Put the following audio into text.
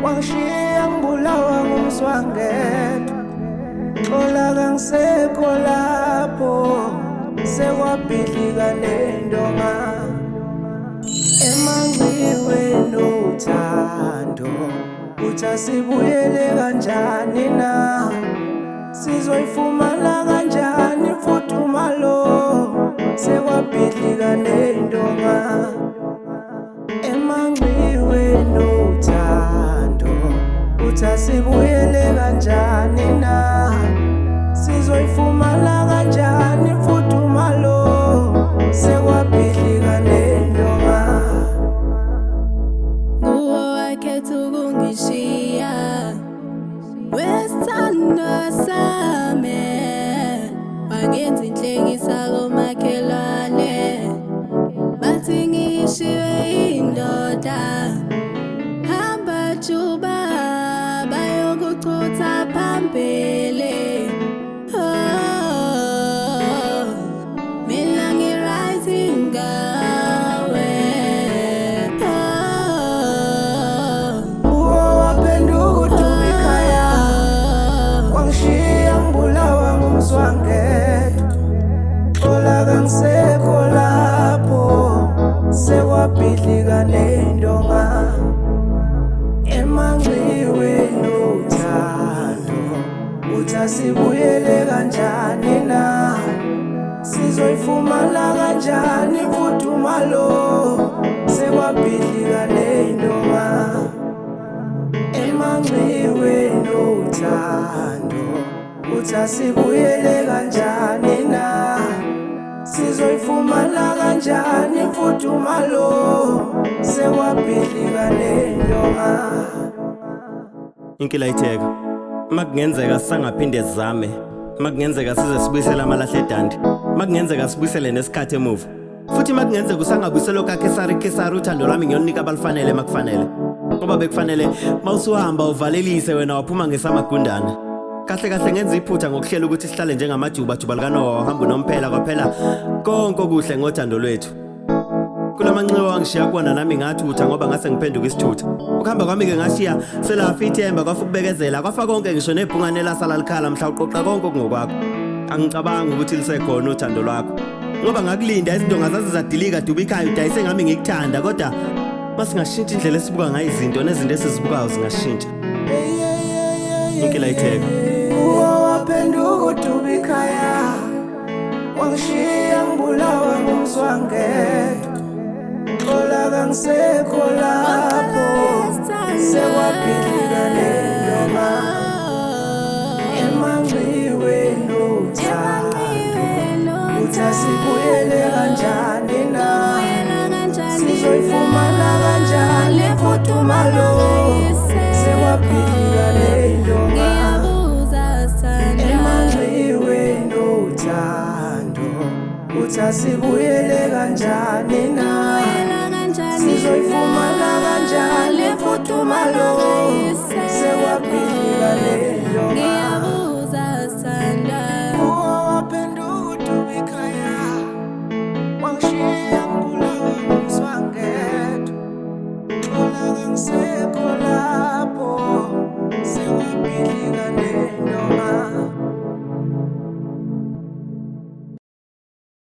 wangishiya ngibulawa ngumswangedwa xola kangisekho lapho sekwabhidlika nendonga emanxiweni uthando uthi asibuyele kanjani na sizoyifumana kanjani imfudumalo sekwabhidlika nendonga emanxiweni uthando uthi asibuyele kanjani na sizoyifumana kanjani imfudumalo sekwabhidlika nendonga nguwe wakhetha ukungishiya wesithando sami wangenza inhlekisa komakhelwane bathi ngishiwe indoda hamba juba bayokuchutha phambili mina ngi-rising ngawe waphenduka uDube ekhaya wangishiya ngibulawa ngumswangedwa xola kangisekho lapho sekwabhidlika nendonga emanxiweni uthando uthi asibuyele kanjani na sizoyifumana kanjani imfudumalo sekwabhidlika nendonga emanxiweni uthando uthi asibuyele kanjani na sizoyifumana kanjani imfudumalo sekwabhidlika nendonga inkilayitheka makungenzeka sangaphinde zame makungenzeka size sibuyisela amalahle edandi makungenzeka sibuyisele nesikhathi emuva futhi makungenzeka usangabuyisela okakhe uthando lwami ngiyonika abalifanele makufanele ngoba bekufanele mawusuhamba uvalelise wena waphuma ngesamagundana kahle kahle ngenza iphutha ngokuhlela ukuthi sihlale njengamajuba likanowa wahamba unomphela kwaphela konke okuhle ngothando lwethu kulamanxiwa wangishiya kuwona nami ngathutha ngoba ngase ngiphenduka isithutha ukuhamba kwami-ke ngashiya selafa ithemba kwafa ukubekezela kwafa konke ngisho nebhungane lasala likhala mhla uqoqa konke okungokwakho angicabangi ukuthi lisekhona uthando lwakho ngoba ngakulinda izindonga zazizadilika Dube ikhaya udayise ngami ngikuthanda kodwa masingashintsha indlela esibuka ngayo izinto nezinto esizibukayo zingashintsha inkilayitheka waphenduka uDube ekhaya wangishiya ngibulawa ngumswangedwa xola kangisekho lapho sekwabhidlika nendonga emanxiweni uthando uthi asibuyele kanjani na sizoyifumana kanjani imfudumalo sekwabhidlika nendonga emanxiweni uthando uthi asibuyele kanjani